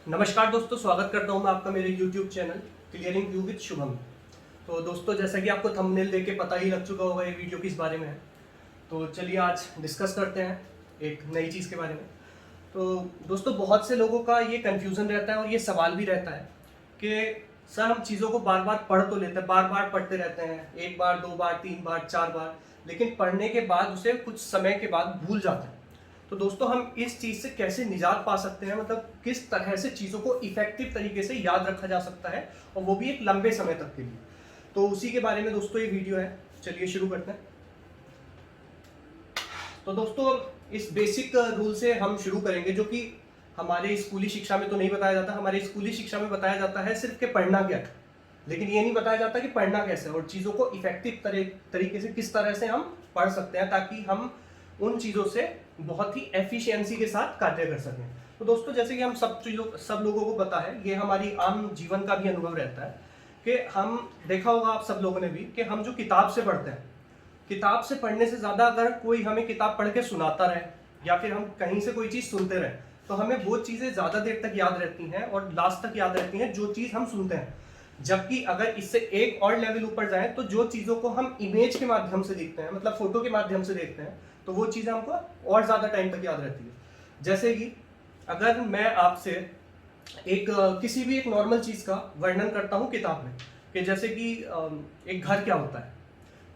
नमस्कार दोस्तों, स्वागत करता हूं मैं आपका मेरे YouTube channel clearing view with Shubham. तो दोस्तों, जैसा कि आपको थंबनेल देख के पता ही लग चुका होगा ये वीडियो किस बारे में है। तो चलिए आज डिस्कस करते हैं एक नई चीज़ के बारे में। तो दोस्तों, बहुत से लोगों का ये कन्फ्यूज़न रहता है और ये सवाल भी रहता है कि सर, हम चीज़ों को बार बार पढ़ तो लेते हैं, बार बार पढ़ते रहते हैं, एक बार, दो बार, तीन बार, चार बार, लेकिन पढ़ने के बाद उसे कुछ समय के बाद भूल जाते हैं। तो दोस्तों, हम इस चीज़ से कैसे निजात पा सकते हैं, मतलब किस तरह से चीज़ों को इफेक्टिव तरीके से याद रखा जा सकता है और वो भी एक लंबे समय तक के लिए। तो उसी के बारे में दोस्तों ये वीडियो है। चलिए शुरू करते हैं। तो दोस्तों, इस बेसिक रूल से हम शुरू करेंगे जो कि हमारे स्कूली शिक्षा में तो नहीं बताया जाता। हमारे स्कूली शिक्षा में बताया जाता है सिर्फ कि पढ़ना क्या है, लेकिन ये नहीं बताया जाता कि पढ़ना कैसे और चीज़ों को इफेक्टिव तरीके से किस तरह से हम पढ़ सकते हैं ताकि हम उन चीज़ों से बहुत ही एफिशिएंसी के साथ कार्य कर सकें। तो दोस्तों, जैसे कि हम सब लोगों को पता है, ये हमारी आम जीवन का भी अनुभव रहता है कि हम देखा होगा आप सब लोगों ने भी कि हम जो किताब से पढ़ते हैं, किताब से पढ़ने से ज़्यादा अगर कोई हमें किताब पढ़ के सुनाता रहे या फिर हम कहीं से कोई चीज़ सुनते रहे तो हमें वो चीज़ें ज़्यादा देर तक याद रहती हैं और लास्ट तक याद रहती हैं जो चीज़ हम सुनते हैं। जबकि अगर इससे एक और लेवल ऊपर जाए तो जो चीज़ों को हम इमेज के माध्यम से देखते हैं, मतलब फोटो के माध्यम से देखते हैं, तो वो चीज़ें हमको और ज़्यादा टाइम तक याद रहती है। जैसे कि अगर मैं आपसे किसी भी एक नॉर्मल चीज़ का वर्णन करता हूँ किताब में, कि जैसे कि एक घर क्या होता है,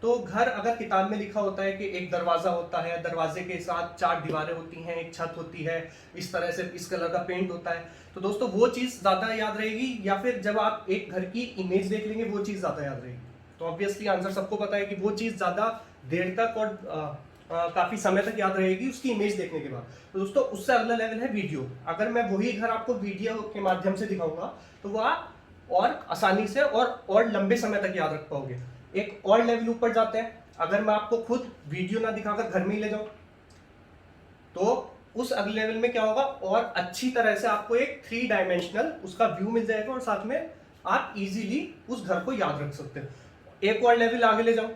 तो घर अगर किताब में लिखा होता है कि एक दरवाजा होता है, दरवाजे के साथ चार दीवारें होती हैं, एक छत होती है, इस तरह से इस कलर का पेंट होता है, तो दोस्तों वो चीज़ ज़्यादा याद रहेगी या फिर जब आप एक घर की इमेज देख लेंगे वो चीज़ ज़्यादा याद रहेगी? तो ऑब्वियसली आंसर सबको पता है कि वो चीज़ ज़्यादा देर तक और काफ़ी समय तक याद रहेगी उसकी इमेज देखने के बाद। तो दोस्तों, उससे अगला लेवल है वीडियो। अगर मैं वही घर आपको वीडियो के माध्यम से दिखाऊंगा तो वह आप और आसानी से और लंबे समय तक याद रख पाओगे। एक और लेवल ऊपर जाते हैं, अगर मैं आपको खुद वीडियो ना दिखाकर घर में ही ले जाऊं तो उस अगले लेवल में क्या होगा, और अच्छी तरह से आपको एक 3 डायमेंशनल उसका व्यू मिल जाएगा और साथ में आप इजीली उस घर को याद रख सकते हैं। एक और लेवल आगे ले जाऊं,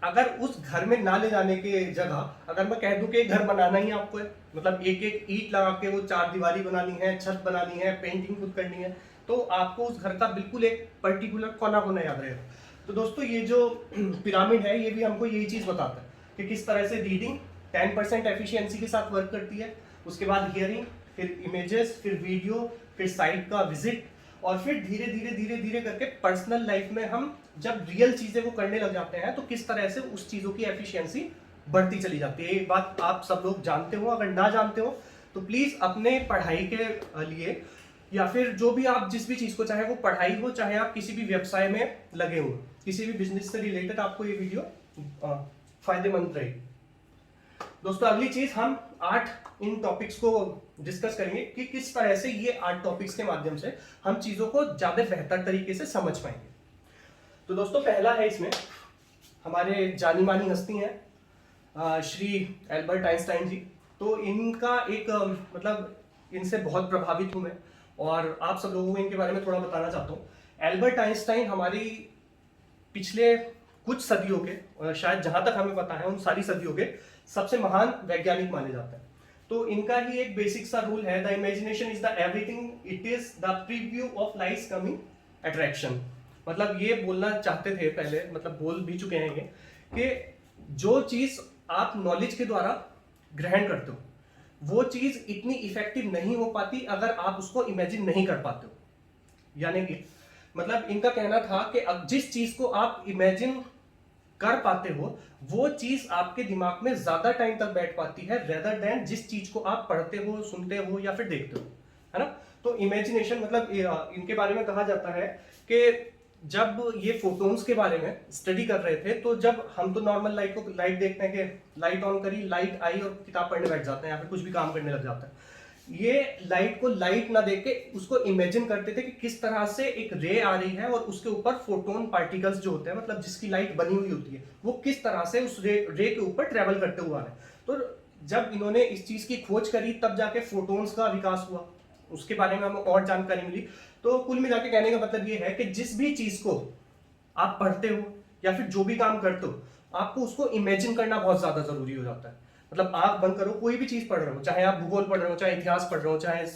अगर उस घर में ना ले जाने के जगह अगर मैं कह दूं कि घर बनाना ही आपको है, मतलब एक एक ईंट लगा के वो चार दीवारी बनानी है, छत बनानी है, पेंटिंग खुद करनी है, तो आपको उस घर का बिल्कुल एक पर्टिकुलर कोना कोना याद रहेगा। तो दोस्तों, ये जो पिरामिड है ये भी हमको यही चीज बताता है कि किस तरह से रीडिंग 10% एफिशिएंसी के साथ वर्क करती है, उसके बाद हियरिंग, फिर इमेजेस, फिर वीडियो, फिर साइट का विजिट, और फिर धीरे धीरे धीरे धीरे करके पर्सनल लाइफ में हम जब रियल चीजें को करने लग जाते हैं तो किस तरह से उस चीजों की एफिशिएंसी बढ़ती चली जाती है। ये बात आप सब लोग जानते हो, अगर ना जानते हो तो प्लीज अपने पढ़ाई के लिए या फिर जो भी आप जिस भी चीज को, चाहे वो पढ़ाई हो चाहे आप किसी भी व्यवसाय में लगे हो, किसी भी बिजनेस से रिलेटेड, आपको ये वीडियो फायदेमंद रहेगी। दोस्तों, अगली चीज हम 8 इन टॉपिक्स को डिस्कस करेंगे कि किस तरह से ये 8 टॉपिक्स के माध्यम से हम चीजों को ज्यादा बेहतर तरीके से समझ पाएंगे। तो दोस्तों, पहला है इसमें हमारे जानी मानी हस्ती हैं श्री एल्बर्ट आइंस्टाइन जी। तो इनका एक मतलब इनसे बहुत प्रभावित हूं मैं और आप सब लोगों को इनके बारे में थोड़ा बताना चाहता हूं। एल्बर्ट आइंस्टाइन हमारी पिछले कुछ सदियों के, शायद जहां तक हमें पता है उन सारी सदियों के सबसे महान वैज्ञानिक माने जाते हैं। तो इनका ही एक बेसिक सा रूल है, the imagination is the everything, it is the preview of lights coming attraction. मतलब ये बोलना चाहते थे पहले, मतलब बोल भी चुके हैं ये, कि जो चीज आप नॉलेज के द्वारा ग्रहण करते हो वो चीज इतनी इफेक्टिव नहीं हो पाती अगर आप उसको इमेजिन नहीं कर पाते हो। यानी कि मतलब इनका कहना था कि अब जिस चीज को आप इमेजिन कर पाते हो वो चीज आपके दिमाग में ज्यादा टाइम तक बैठ पाती है रेदर देन जिस चीज को आप पढ़ते हो, सुनते हो या फिर देखते हो, है ना। तो इमेजिनेशन मतलब इनके बारे में कहा जाता है कि जब ये फोटोन्स के बारे में स्टडी कर रहे थे तो जब हम तो नॉर्मल लाइट देखते हैं कि लाइट ऑन करी, लाइट आई और किताब पढ़ने बैठ जाते हैं या फिर कुछ भी काम करने लग जाता है। ये लाइट को लाइट ना देख के उसको इमेजिन करते थे कि किस तरह से एक रे आ रही है और उसके ऊपर फोटोन पार्टिकल्स जो होते हैं, मतलब जिसकी लाइट बनी हुई होती है, वो किस तरह से उस रे के ऊपर ट्रेवल करते हुए आ रहे हैं। तो जब इन्होंने इस चीज की खोज करी तब जाके फोटोन्स का विकास हुआ, उसके बारे में हमें और जानकारी मिली। तो कुल मिला के कहने का मतलब ये है कि जिस भी चीज को आप पढ़ते हो या फिर जो भी काम करते हो आपको उसको इमेजिन करना बहुत ज्यादा जरूरी हो जाता है। मतलब आंख बंद करो, कोई भी चीज पढ़ रहे हो, चाहे आप भूगोल पढ़ रहे हो, चाहे इतिहास पढ़ रहे हो, चाहे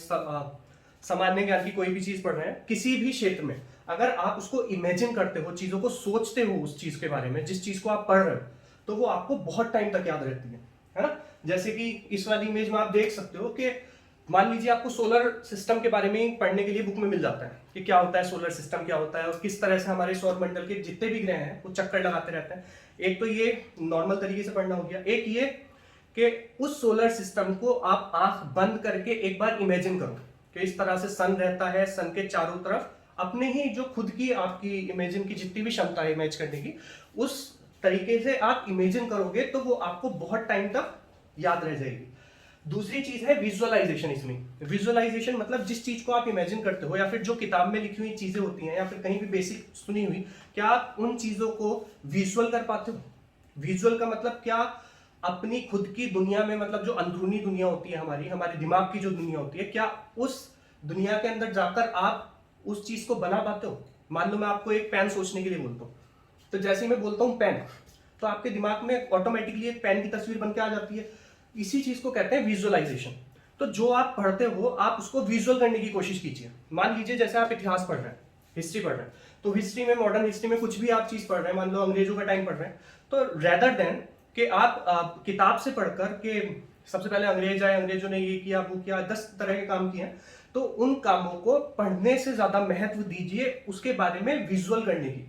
सामान्य ज्ञान की कोई भी चीज पढ़ रहे हैं, किसी भी क्षेत्र में अगर आप उसको इमेजिन करते हो, चीजों को सोचते हो उस चीज के बारे में, जिस चीज को आप पढ़ रहे हो, तो वो आपको बहुत टाइम तक याद रहती है ना। जैसे कि इस वाली इमेज में आप देख सकते हो कि मान लीजिए आपको सोलर सिस्टम के बारे में पढ़ने के लिए बुक में मिल जाता है कि क्या होता है सोलर सिस्टम, क्या होता है और किस तरह से हमारे सौर मंडल के जितने भी ग्रह हैं वो चक्कर लगाते रहते हैं। एक तो ये नॉर्मल तरीके से पढ़ना हो गया। एक ये कि उस सोलर सिस्टम को आप आंख बंद करके एक बार इमेजिन करो कि इस तरह से सन रहता है, सन के चारों तरफ अपने ही जो खुद की आपकी इमेजिन की जितनी भी क्षमता है इमेज करने की, उस तरीके से आप इमेजिन करोगे तो वो आपको बहुत टाइम तक याद रह जाएगी। दूसरी चीज है विजुअलाइजेशन। इसमें विजुअलाइजेशन मतलब जिस चीज को आप इमेजिन करते हो या फिर जो किताब में लिखी हुई चीजें होती हैं या फिर कहीं भी बेसिक सुनी हुई, क्या आप उन चीजों को विजुअल कर पाते हो? विजुअल का मतलब क्या, अपनी खुद की दुनिया में, मतलब जो अंदरूनी दुनिया होती है हमारी, हमारे दिमाग की जो दुनिया होती है, क्या उस दुनिया के अंदर जाकर आप उस चीज को बना पाते हो? मान लो मैं आपको एक पेन सोचने के लिए बोलता हूँ, तो जैसे ही मैं बोलता हूँ पेन, तो आपके दिमाग में ऑटोमेटिकली एक पेन की तस्वीर बन के आ जाती है। इसी चीज को कहते हैं विजुअलाइजेशन। तो जो आप पढ़ते हो आप उसको विजुअल करने की कोशिश कीजिए। मान लीजिए जैसे आप इतिहास पढ़ रहे हैं, हिस्ट्री पढ़ रहे हैं, तो हिस्ट्री में, मॉडर्न हिस्ट्री में कुछ भी आप चीज पढ़ रहे हैं, मान लो अंग्रेजों का टाइम पढ़ रहे हैं, तो रेदर देन कि आप किताब से पढ़कर के सबसे पहले अंग्रेज आए, अंग्रेजों ने ये किया वो किया, 10 तरह के काम किए, तो उन कामों को पढ़ने से ज्यादा महत्व दीजिए उसके बारे में विजुअल करने की।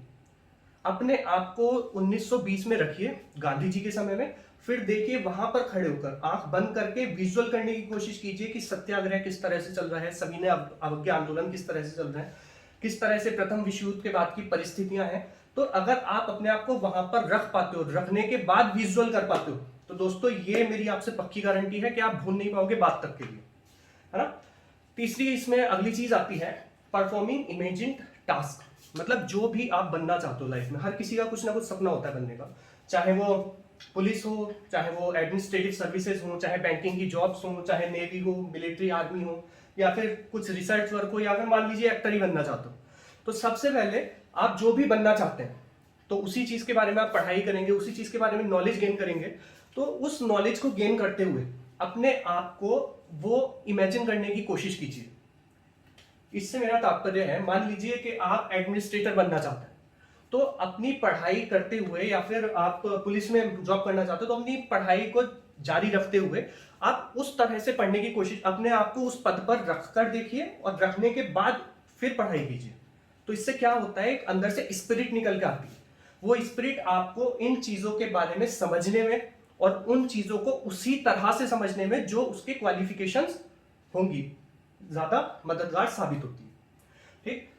अपने आप को 1920 में रखिए, गांधी जी के समय में, फिर देखिए वहां पर खड़े होकर आंख बंद करके विजुअल करने की कोशिश कीजिए कि सत्याग्रह किस तरह से चल रहा है, सविनय अवज्ञा आंदोलन किस तरह से चल रहा है, किस तरह से प्रथम विश्व युद्ध के बाद की परिस्थितियां हैं। तो अगर आप अपने आप को वहां पर रख पाते हो, रखने के बाद विजुअल कर पाते हो, तो दोस्तों ये मेरी आपसे पक्की गारंटी है कि आप भूल नहीं पाओगे बात तक के लिए, है ना। तीसरी इसमें अगली चीज आती है परफॉर्मिंग इमेजिन्ड टास्क। मतलब जो भी आप बनना चाहते हो लाइफ में, हर किसी का कुछ ना कुछ सपना होता है बनने का, चाहे वो पुलिस हो, चाहे वो एडमिनिस्ट्रेटिव सर्विसेज हो, चाहे बैंकिंग की जॉब्स हो, चाहे नेवी हो, मिलिट्री आर्मी हो, या फिर कुछ रिसर्च वर्क हो, या फिर मान लीजिए एक्टर ही बनना चाहते हो। तो सबसे पहले आप जो भी बनना चाहते हैं तो उसी चीज के बारे में आप पढ़ाई करेंगे, उसी चीज के बारे में नॉलेज गेन करेंगे। तो उस नॉलेज को गेन करते हुए अपने आप को वो इमेजिन करने की कोशिश कीजिए। इससे मेरा तात्पर्य है, मान लीजिए कि आप एडमिनिस्ट्रेटर बनना चाहते हैं, तो अपनी पढ़ाई करते हुए, या फिर आप पुलिस में जॉब करना चाहते हो तो अपनी पढ़ाई को जारी रखते हुए आप उस तरह से पढ़ने की कोशिश, अपने आप को उस पद पर रखकर देखिए और रखने के बाद फिर पढ़ाई कीजिए। तो इससे क्या होता है, एक अंदर से स्पिरिट निकल के आती है। वो स्पिरिट आपको इन चीजों के बारे में समझने में और उन चीजों को उसी तरह से समझने में जो उसके क्वालिफिकेशंस होंगी, ज्यादा मददगार साबित होती है। ठीक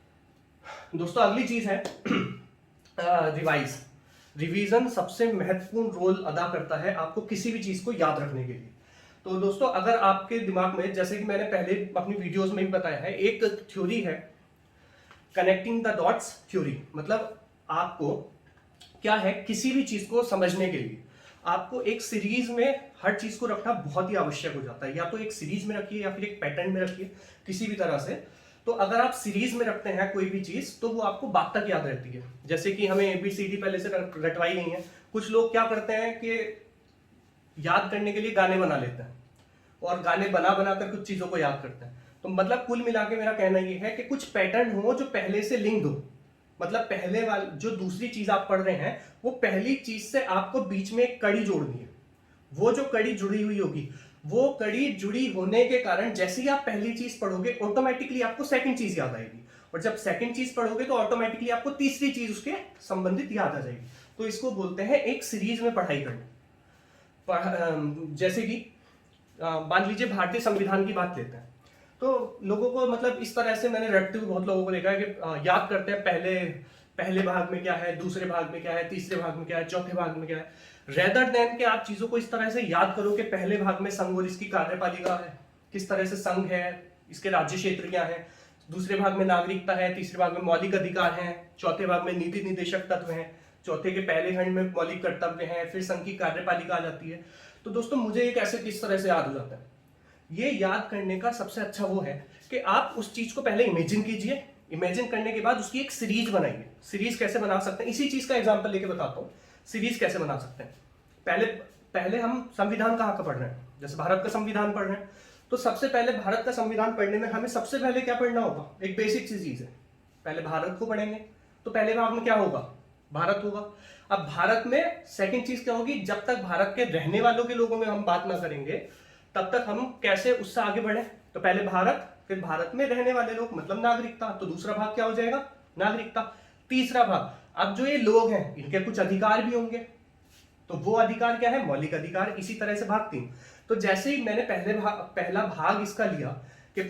दोस्तों, अगली चीज है रिवाइज। रिवीजन सबसे महत्वपूर्ण रोल अदा करता है आपको किसी भी चीज को याद रखने के लिए। तो दोस्तों, अगर आपके दिमाग में, जैसे कि मैंने पहले अपनी वीडियोस में भी बताया है, एक थ्योरी है कनेक्टिंग द डॉट्स थ्योरी। मतलब आपको क्या है, किसी भी चीज को समझने के लिए आपको एक सीरीज में हर चीज को रखना बहुत ही आवश्यक हो जाता है। या तो एक सीरीज में रखिए या फिर एक पैटर्न में रखिए, किसी भी तरह से। तो अगर आप सीरीज में रखते हैं कोई भी चीज तो वो आपको बात तक याद रहती है। जैसे कि हमें ABCD पहले से रटवाई गई है। कुछ लोग क्या करते हैं कि याद करने के लिए गाने बना लेते हैं और गाने बना बना कर कुछ चीजों को याद करते हैं। तो मतलब कुल मिला के मेरा कहना ये है कि कुछ पैटर्न हो जो पहले से लिंक्ड हो। मतलब पहले वाली जो दूसरी चीज आप पढ़ रहे हैं वो पहली चीज से आपको बीच में एक कड़ी जोड़नी है। वो जो कड़ी जुड़ी हुई होगी, वो कड़ी जुड़ी होने के कारण जैसे ही आप पहली चीज पढ़ोगे ऑटोमेटिकली आपको सेकंड चीज याद आएगी, और जब सेकंड चीज पढ़ोगे तो ऑटोमेटिकली आपको तीसरी चीज उसके संबंधित याद आ जाएगी। तो इसको बोलते हैं एक सीरीज में पढ़ाई करना। जैसे कि मान लीजिए भारतीय संविधान की बात लेते हैं, तो लोगों को मतलब इस तरह से मैंने रटते हुए बहुत लोगों को देखा है कि याद करते हैं पहले भाग में क्या है, दूसरे भाग में क्या है, तीसरे भाग में क्या है, चौथे भाग में क्या है। रेदर देन कि आप चीजों को इस तरह से याद करो कि पहले भाग में संघ और इसकी कार्यपालिका है, किस तरह से संघ है, इसके राज्य क्षेत्र क्या है, दूसरे भाग में नागरिकता है, तीसरे भाग में मौलिक अधिकार है, चौथे भाग में नीति निर्देशक तत्व है, चौथे के पहले खंड में मौलिक कर्तव्य है, फिर संघ की कार्यपालिका आ जाती है। तो दोस्तों, मुझे ये कैसे किस तरह से याद हो जाता है? ये याद करने का सबसे अच्छा वो है कि आप उस चीज को पहले इमेजिन कीजिए। इमेजिन करने के बाद उसकी एक सीरीज बनाइए। सीरीज कैसे बना सकते हैं, इसी चीज का एग्जांपल लेके बताता हूँ। सीरीज कैसे बना सकते हैं, पहले हम संविधान कहाँ का पढ़ रहे हैं, जैसे भारत का संविधान पढ़ रहे हैं, तो तो सबसे पहले भारत का संविधान पढ़ने में हमें सबसे पहले क्या पढ़ना होगा, एक बेसिक सी चीज है, पहले भारत को पढ़ेंगे। तो पहले भाग में क्या होगा, भारत होगा। अब भारत में सेकंड चीज क्या होगी, जब तक भारत के रहने वालों के लोगों में हम बात ना करेंगे तब तक हम कैसे उससे आगे बढ़े। तो पहले भारत, फिर भारत में रहने वाले लोग मतलब नागरिकता, तो दूसरा भाग क्या हो जाएगा, नागरिकता। तीसरा भाग, अब जो ये लोग हैं इनके कुछ अधिकार भी होंगे, तो वो अधिकार क्या है, मौलिक अधिकार। इसी तरह से भाग 3। तो जैसे ही मैंने पहला भाग इसका लिया कि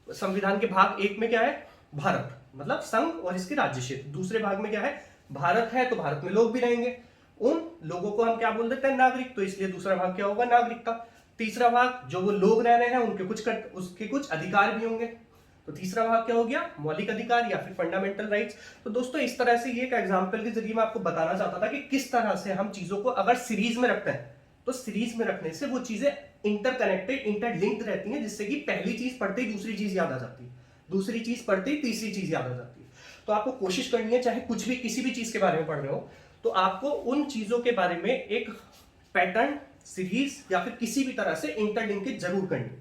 संविधान के भाग 1 में क्या है, भारत मतलब संघ और इसके राज्य क्षेत्र। दूसरे भाग में क्या है, भारत है तो भारत में लोग भी रहेंगे, उन लोगों को हम क्या बोल देते हैं, नागरिक, तो इसलिए दूसरा भाग क्या होगा, नागरिकता। तीसरा भाग, जो वो लोग रह रहे हैं उसके कुछ अधिकार भी होंगे, तो तीसरा भाग क्या हो गया, मौलिक अधिकार या फिर फंडामेंटल राइट्स। तो दोस्तों इस तरह से ये एक एग्जांपल के जरिए मैं आपको बताना चाहता था कि किस तरह से हम चीजों को अगर सीरीज में रखते हैं तो सीरीज में रखने से वो चीजें इंटरकनेक्टेड, इंटरलिंक्ड रहती हैं, जिससे कि पहली चीज पढ़ते ही दूसरी चीज याद आ जाती है, दूसरी चीज पढ़ते ही तीसरी चीज याद आ जाती है। तो आपको कोशिश करनी है, चाहे कुछ भी किसी भी चीज के बारे में पढ़ रहे हो, तो आपको उन चीजों के बारे में एक पैटर्न, सीरीज या फिर किसी भी तरह से इंटरलिंकेज जरूर करनी।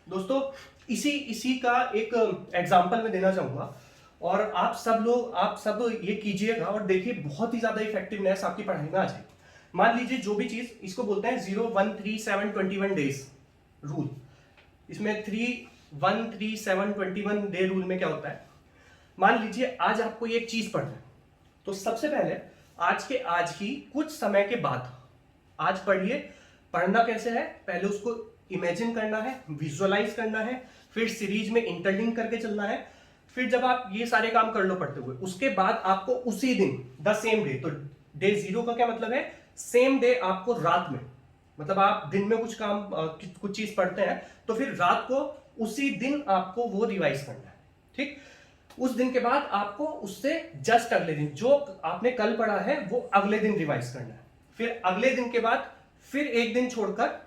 दोस्तों इसी का एक एग्जांपल मैं देना चाहूंगा और आप सब ये कीजिएगा और देखिए बहुत ही ज्यादा इफेक्टिवनेस आपकी पढ़ाई में आ जाएगी। मान लीजिए जो भी चीज, इसको बोलते हैं 0 1 3 7 21 डेज रूल। इसमें 3 1 3 7 21 डे रूल में क्या होता है, मान लीजिए आज आपको ये एक चीज पढ़ना है, तो सबसे पहले आज ही कुछ समय के बाद आज पढ़िए। पढ़ना कैसे है, पहले उसको इमेजिन करना है, विजुअलाइज करना है, फिर सीरीज में इंटरलिंक करके चलना है। फिर जब आप ये सारे काम कर लो पढ़ते हुए, उसके बाद आपको उसी दिन द सेम डे, तो डे 0 का क्या मतलब है, सेम डे आपको रात में, मतलब आप दिन में कुछ चीज पढ़ते हैं तो फिर रात को उसी दिन आपको वो रिवाइज करना है, ठीक। उस दिन के बाद आपको उससे जस्ट अगले दिन जो आपने कल पढ़ा है वो अगले दिन रिवाइज करना है। फिर अगले दिन के बाद फिर एक दिन छोड़कर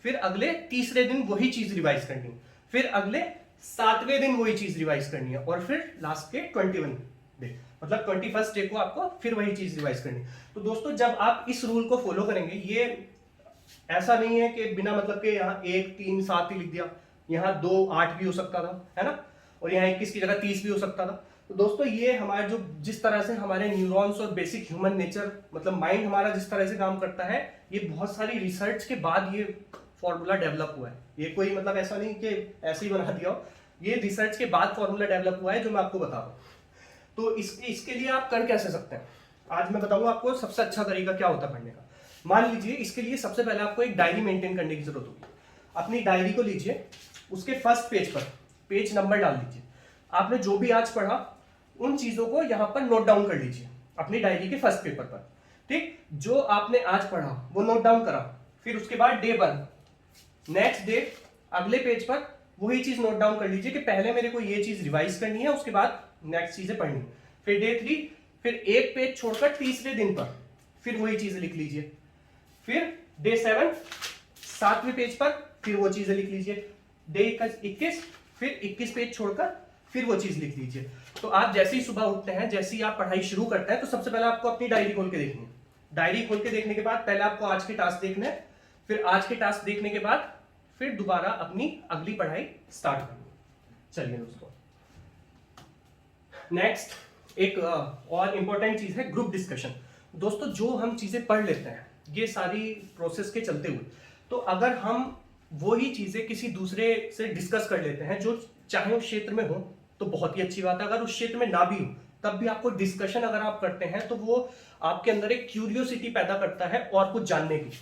फिर अगले तीसरे दिन वही चीज रिवाइज करनी है, फिर अगले 7वें दिन वही चीज रिवाइज करनी है, और फिर लास्ट के 21 डे मतलब 21st डे को आपको फिर वही चीज रिवाइज करनी है। तो दोस्तों जब आप इस रूल को फॉलो करेंगे, ये ऐसा नहीं है कि बिना मतलब के यहाँ 1 3 7 ही लिख दिया, यहाँ 2 8 भी हो सकता था, है ना, और यहाँ 21 की जगह 30 भी हो सकता था। तो दोस्तों ये हमारे जो जिस तरह से हमारे न्यूरॉन्स और बेसिक ह्यूमन नेचर मतलब माइंड हमारा जिस तरह से काम करता है, ये बहुत सारी रिसर्च के बाद ये फॉर्मूला डेवलप हुआ है। ये कोई मतलब ऐसा नहीं कि ऐसे ही बना दिया हो, ये रिसर्च के बाद फॉर्मूला डेवलप हुआ है जो मैं आपको बता रहा हूँ। तो इसके लिए आप कर कैसे सकते हैं, आज मैं बताऊंगा आपको सबसे अच्छा तरीका क्या होता है पढ़ने का। मान लीजिए इसके लिए सबसे पहले आपको एक डायरी मेंटेन करने की जरूरत होगी। अपनी डायरी को लीजिए, उसके फर्स्ट पेज पर पेज नंबर डाल दीजिए। आपने जो भी आज पढ़ा उन चीजों को यहाँ पर नोट डाउन कर लीजिए अपनी डायरी के फर्स्ट पेपर पर, ठीक। जो आपने आज पढ़ा वो नोट डाउन करा, फिर उसके बाद डे 1 नेक्स्ट डे अगले पेज पर वही चीज नोट डाउन कर लीजिए कि पहले मेरे को ये चीज रिवाइज करनी है, उसके बाद नेक्स्ट चीजें पढ़नी है। फिर डे 3 फिर एक पेज छोड़कर तीसरे दिन पर फिर वही चीजें लिख लीजिए। फिर डे 7 7वें पेज पर फिर वो चीजें लिख लीजिए। डे 21 फिर 21 पेज छोड़कर फिर वो चीज लिख लीजिए। तो आप जैसे ही सुबह उठते हैं, जैसे ही आप पढ़ाई शुरू करते हैं, तो सबसे पहले आपको अपनी डायरी खोल के देखनी है। डायरी खोल के देखने के बाद पहले आपको आज के टास्क देखने हैं, फिर आज के टास्क देखने के बाद फिर दोबारा अपनी अगली पढ़ाई स्टार्ट करनी है। चलिए दोस्तों, नेक्स्ट एक और इंपॉर्टेंट चीज है ग्रुप डिस्कशन। दोस्तों जो हम चीजें पढ़ लेते हैं ये सारी प्रोसेस के चलते हुए, तो अगर हम वही चीजें किसी दूसरे से डिस्कस कर लेते हैं जो चाहे उस क्षेत्र में हो तो बहुत ही अच्छी बात है। अगर उस क्षेत्र में ना भी हो तब भी आपको डिस्कशन अगर आप करते हैं तो वो आपके अंदर एक क्यूरियोसिटी पैदा करता है और कुछ जानने की।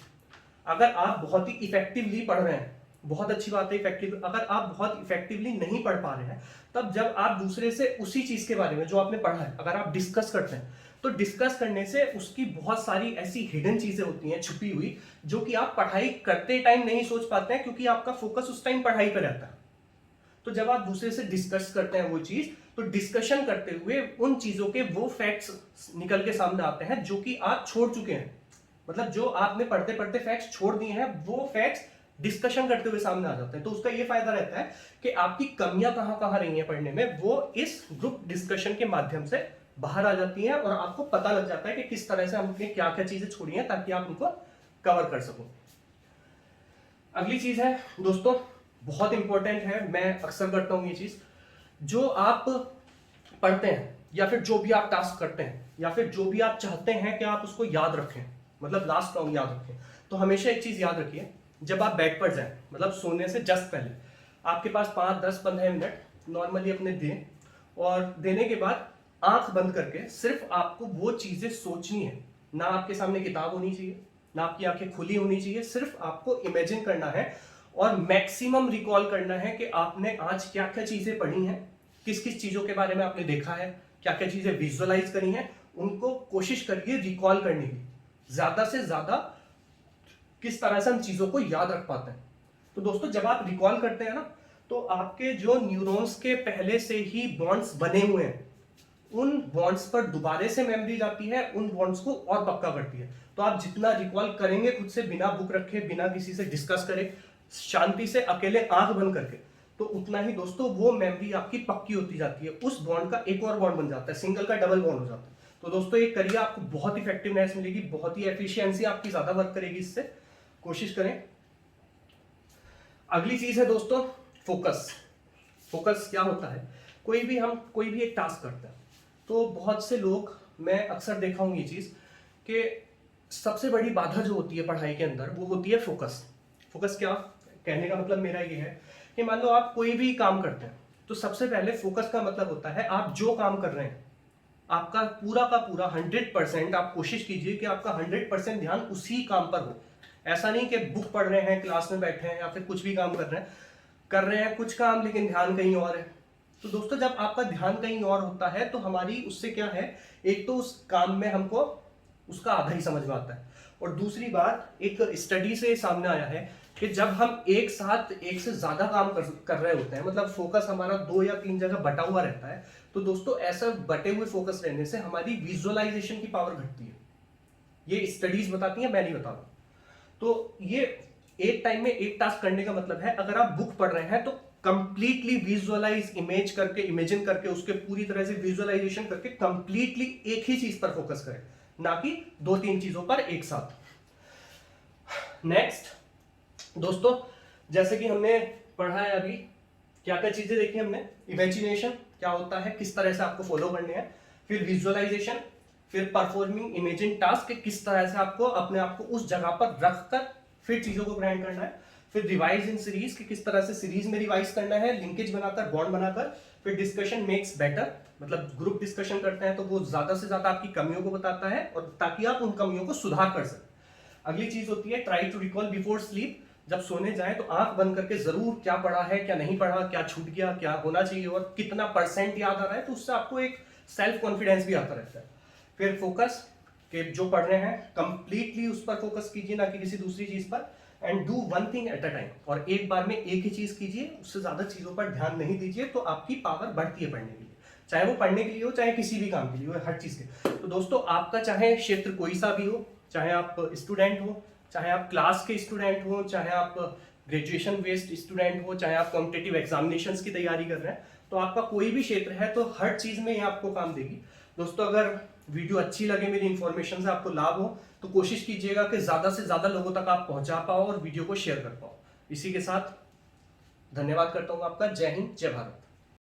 अगर आप बहुत ही इफेक्टिवली पढ़ रहे हैं, बहुत अच्छी बात है इफेक्टिव, अगर आप बहुत इफेक्टिवली नहीं पढ़ पा रहे हैं तब जब आप दूसरे से उसी चीज के बारे में जो आपने पढ़ा है अगर आप डिस्कस करते हैं, तो डिस्कस करने से उसकी बहुत सारी ऐसी हिडन चीजें होती हैं छुपी हुई, जो कि आप पढ़ाई करते टाइम नहीं सोच पाते हैं क्योंकि आपका फोकस उस टाइम पढ़ाई पर रहता है। तो जब आप दूसरे से डिस्कस करते हैं वो चीज, तो डिस्कशन करते हुए उन चीजों के वो फैक्ट्स निकल के सामने आते हैं जो कि आप छोड़ चुके हैं। मतलब जो आपने पढ़ते पढ़ते फैक्ट्स छोड़ दिए हैं वो फैक्ट्स डिस्कशन करते हुए सामने आ जाते हैं। तो उसका ये फायदा रहता है कि आपकी कमियां कहां रही हैं पढ़ने में, वो इस ग्रुप डिस्कशन के माध्यम से बाहर आ जाती हैं और आपको पता लग जाता है कि किस तरह से हमने क्या क्या चीजें छोड़ी हैं ताकि आप उनको कवर कर सको। अगली चीज है दोस्तों बहुत इंपॉर्टेंट है, मैं अक्सर करता हूँ ये चीज। जो आप पढ़ते हैं या फिर जो भी आप टास्क करते हैं या फिर जो भी आप चाहते हैं कि आप उसको याद रखें, मतलब लास्ट राउंड याद रखें, तो हमेशा एक चीज याद रखिए, जब आप बेड पर जाएं, मतलब सोने से जस्ट पहले आपके पास 5, 10, 15 मिनट नॉर्मली अपने दें, और देने के बाद आंख बंद करके सिर्फ आपको वो चीजें सोचनी है। ना आपके सामने किताब होनी चाहिए, ना आपकी आंखें खुली होनी चाहिए, सिर्फ आपको इमेजिन करना है और मैक्सिमम रिकॉल करना है कि आपने आज क्या क्या चीजें पढ़ी हैं, किस किस चीजों के बारे में आपने देखा है, क्या क्या चीजें विजुअलाइज करी हैं, उनको कोशिश करिए रिकॉल करने की, ज्यादा से ज्यादा किस तरह से हम चीजों को याद रख पाते हैं। तो दोस्तों जब आप रिकॉल करते हैं ना, तो आपके जो न्यूरॉन्स के पहले से ही बॉन्ड्स बने हुए हैं, उन बॉन्ड्स पर दोबारा से मेमोरी जाती है, उन बॉन्ड्स को और पक्का करती है। तो आप जितना रिकॉल करेंगे खुद से, बिना बुक रखे, बिना किसी से डिस्कस करे, शांति से अकेले आंख बंद करके, तो उतना ही दोस्तों वो मेमोरी आपकी पक्की होती जाती है। उस बॉन्ड का एक और बॉन्ड बन जाता है, सिंगल का डबल बॉन्ड हो जाता है। तो दोस्तों ये करिए, आपको बहुत इफेक्टिवनेस मिलेगी, बहुत ही एफिशिएंसी आपकी ज्यादा वर्क करेगी इससे, कोशिश करें। अगली चीज है दोस्तों फोकस। फोकस क्या होता है, कोई भी एक टास्क करते हैं, तो बहुत से लोग, मैं अक्सर देखा हूं ये चीज कि सबसे बड़ी बाधा जो होती है पढ़ाई के अंदर वो होती है फोकस। फोकस क्या, कहने का मतलब मेरा ये है कि मान लो आप कोई भी काम करते हैं, तो सबसे पहले फोकस का मतलब होता है आप जो काम कर रहे हैं, आपका पूरा का पूरा 100% आप कोशिश कीजिए कि आपका 100% ध्यान उसी काम पर हो। ऐसा नहीं कि बुक पढ़ रहे हैं, क्लास में बैठे हैं या फिर कुछ भी काम कर रहे हैं कुछ काम, लेकिन ध्यान कहीं और है। तो दोस्तों जब आपका ध्यान कहीं और होता है तो हमारी उससे क्या है, एक तो उस काम में हमको उसका आधा ही समझ में आता है, और दूसरी बात, एक स्टडी से सामने आया है कि जब हम एक साथ एक से ज्यादा काम कर रहे होते हैं, मतलब फोकस हमारा 2 या 3 जगह बटा हुआ रहता है, तो दोस्तों ऐसा बटे हुए फोकस रहने से हमारी विजुअलाइजेशन की पावर घटती है। ये स्टडीज बताती हैं, मैं नहीं बता रहा। तो ये एक टाइम में एक टास्क करने का मतलब है, अगर आप बुक पढ़ रहे हैं तो कंप्लीटली विजुअलाइज, इमेजिन करके उसके पूरी तरह से विजुअलाइजेशन करके कंप्लीटली एक ही चीज पर फोकस करें, ना कि 2-3 चीजों पर एक साथ। नेक्स्ट दोस्तों, जैसे कि हमने पढ़ा है अभी, क्या क्या चीजें देखी हमने, इमेजिनेशन क्या होता है, किस तरह से आपको फॉलो करने हैं, फिर विजुअलाइजेशन, फिर परफॉर्मिंग इमेजिन टास्क, किस तरह से आपको अपने आप को उस जगह पर रखकर फिर चीजों को ग्राइंड करना है, फिर रिवाइज इन सीरीज कि किस तरह से सीरीज में रिवाइज करना है, लिंकेज बनाकर, बॉन्ड बनाकर, फिर डिस्कशन मेक्स बेटर, मतलब ग्रुप डिस्कशन करते हैं तो वो ज्यादा से ज्यादा आपकी कमियों को बताता है, और ताकि आप उन कमियों को सुधार कर सकें। अगली चीज होती है try to recall before sleep. जब सोने जाएं तो आंख बंद करके जरूर क्या पढ़ा है, क्या नहीं पढ़ा, क्या छूट गया, क्या होना चाहिए और कितना % याद आ रहा है, तो उससे आपको एक सेल्फ कॉन्फिडेंस भी आता रहता है। फिर फोकस, कि जो पढ़ रहे हैं कंप्लीटली उस पर फोकस कीजिए, ना कि किसी दूसरी चीज पर, and do one thing at a time, और एक बार में एक ही चीज कीजिए, उससे ज्यादा चीजों पर ध्यान नहीं दीजिए, तो आपकी पावर बढ़ती है पढ़ने के लिए, चाहे वो पढ़ने के लिए हो, चाहे किसी भी काम के लिए हो, हर चीज के। तो दोस्तों आपका चाहे क्षेत्र कोई सा भी हो, चाहे आप स्टूडेंट हो, चाहे आप क्लास के स्टूडेंट हो, चाहे आप ग्रेजुएशन बेस्ड स्टूडेंट हो, चाहे आप कॉम्पिटिटिव एग्जामिनेशंस की तैयारी कर रहे हैं, तो आपका कोई भी क्षेत्र है तो हर चीज में ये आपको काम देगी। दोस्तों अगर वीडियो अच्छी लगे, मेरी इंफॉर्मेशन से आपको लाभ हो, तो कोशिश कीजिएगा कि ज्यादा से ज्यादा लोगों तक आप पहुंचा पाओ और वीडियो को शेयर कर पाओ। इसी के साथ धन्यवाद करता हूं आपका। जय हिंद, जय भारत।